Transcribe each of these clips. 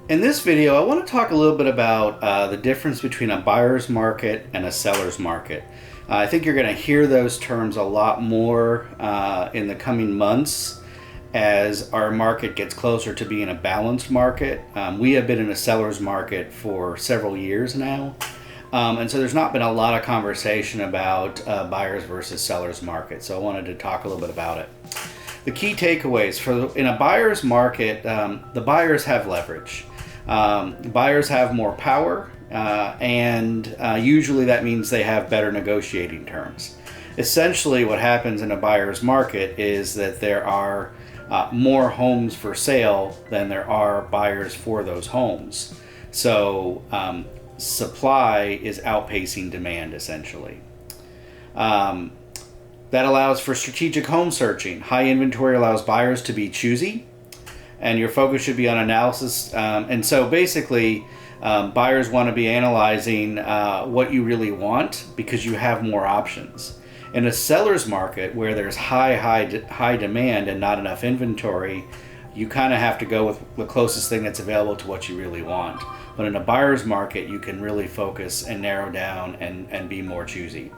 In this video, I want to talk a little bit about the difference between a buyer's market and a seller's market. I think you're going to hear those terms a lot more in the coming months as our market gets closer to being a balanced market. We have been in a seller's market for several years now, and so there's not been a lot of conversation about buyers versus sellers market. So I wanted to talk a little bit about it. The key takeaways in a buyer's market, the buyers have leverage. Buyers have more power, and usually that means they have better negotiating terms. Essentially, what happens in a buyer's market is that there are more homes for sale than there are buyers for those homes. So supply is outpacing demand, essentially. That allows for strategic home searching. High inventory allows buyers to be choosy, and your focus should be on analysis. And so basically, buyers want to be analyzing what you really want because you have more options. In a seller's market where there's high demand and not enough inventory, you kind of have to go with the closest thing that's available to what you really want. But in a buyer's market, you can really focus and narrow down and be more choosy.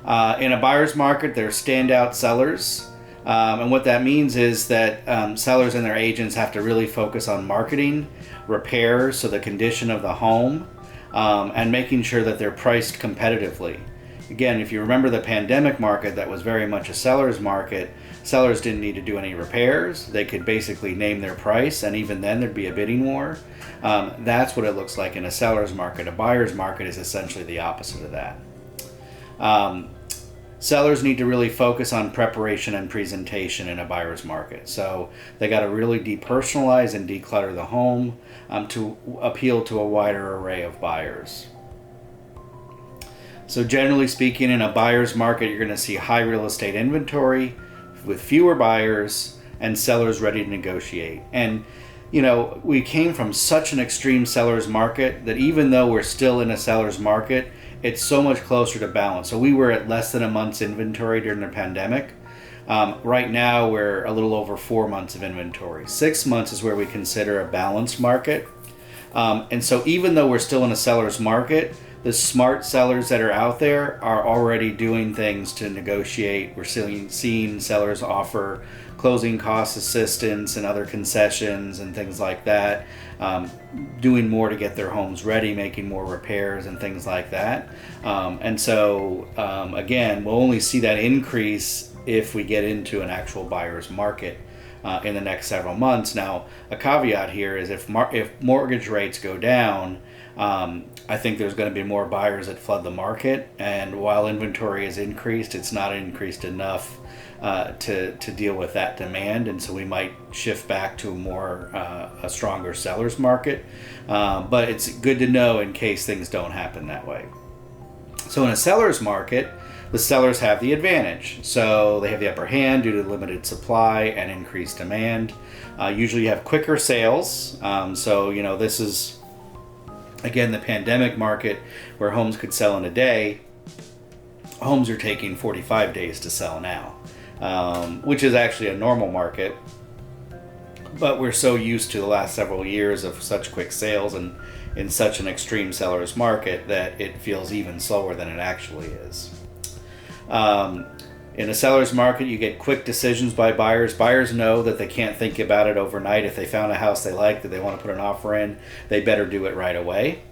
In a buyer's market, there's standout sellers. And what that means is that sellers and their agents have to really focus on marketing, repairs, so the condition of the home, and making sure that they're priced competitively. Again, if you remember the pandemic market, that was very much a seller's market. Sellers didn't need to do any repairs. They could basically name their price, and even then there'd be a bidding war. That's what it looks like in a seller's market. A buyer's market is essentially the opposite of that. Sellers need to really focus on preparation and presentation in a buyer's market. So they got to really depersonalize and declutter the home to appeal to a wider array of buyers. So generally speaking, in a buyer's market, you're going to see high real estate inventory with fewer buyers and sellers ready to negotiate. And you know, we came from such an extreme seller's market that even though we're still in a seller's market, it's so much closer to balance. So we were at less than a month's inventory during the pandemic. Right now, we're a little over 4 months of inventory. 6 months is where we consider a balanced market. And so even though we're still in a seller's market, the smart sellers that are out there are already doing things to negotiate. We're seeing sellers offer closing cost assistance and other concessions and things like that, doing more to get their homes ready, making more repairs and things like that. And so, again, we'll only see that increase if we get into an actual buyer's market in the next several months. Now, a caveat here is if mortgage rates go down, I think there's going to be more buyers that flood the market. And while inventory is increased, it's not increased enough to deal with that demand, and so we might shift back to a stronger seller's market. But it's good to know in case things don't happen that way. So in a seller's market, the sellers have the advantage. So they have the upper hand due to limited supply and increased demand. Usually you have quicker sales. So you know, this is again the pandemic market where homes could sell in a day. Homes are taking 45 days to sell now. Which is actually a normal market, but we're so used to the last several years of such quick sales and in such an extreme seller's market that it feels even slower than it actually is. In a seller's market, you get quick decisions by buyers. Buyers know that they can't think about it overnight. If they found a house they like that they want to put an offer in, they better do it right away.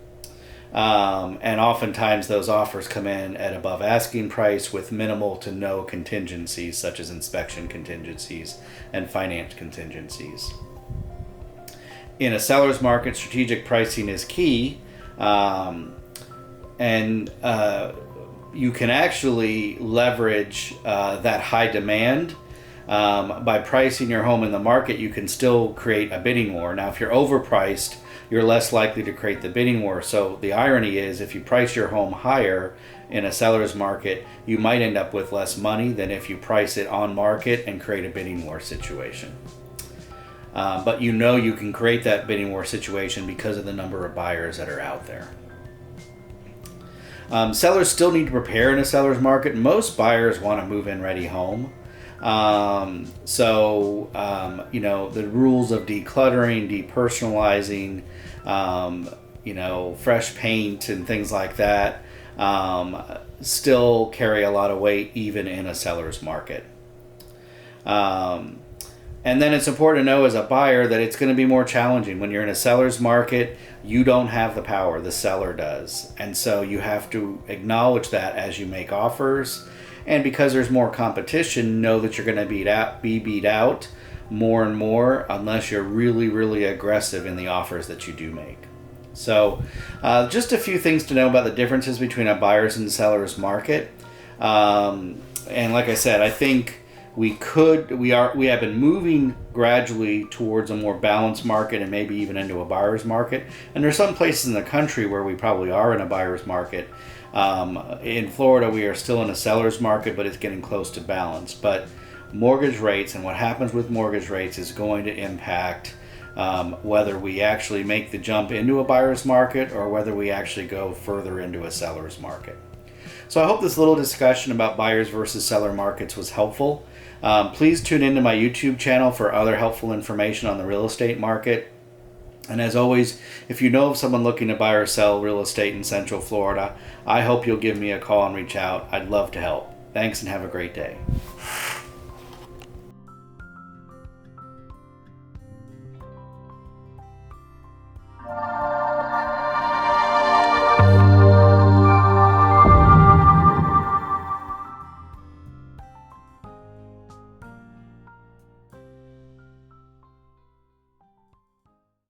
And oftentimes those offers come in at above asking price with minimal to no contingencies, such as inspection contingencies and finance contingencies. In a seller's market, strategic pricing is key, and you can actually leverage that high demand. By pricing your home in the market, you can still create a bidding war. Now, if you're overpriced, you're less likely to create the bidding war. So the irony is, if you price your home higher in a seller's market, you might end up with less money than if you price it on market and create a bidding war situation. But you know you can create that bidding war situation because of the number of buyers that are out there. Sellers still need to prepare in a seller's market. Most buyers want a move-in ready home. The rules of decluttering, depersonalizing, fresh paint and things like that still carry a lot of weight even in a seller's market. And then it's important to know as a buyer that it's going to be more challenging. When you're in a seller's market, you don't have the power, the seller does. And so you have to acknowledge that as you make offers. And because there's more competition, know that you're going to be beat out more and more unless you're really, really aggressive in the offers that you do make. So just a few things to know about the differences between a buyer's and seller's market. And like I said, I think we have been moving gradually towards a more balanced market and maybe even into a buyer's market. And there's some places in the country where we probably are in a buyer's market. In Florida, we are still in a seller's market, but it's getting close to balance. But mortgage rates and what happens with mortgage rates is going to impact whether we actually make the jump into a buyer's market or whether we actually go further into a seller's market. So I hope this little discussion about buyers versus seller markets was helpful. Please tune into my YouTube channel for other helpful information on the real estate market. And as always, if you know of someone looking to buy or sell real estate in Central Florida, I hope you'll give me a call and reach out. I'd love to help. Thanks and have a great day.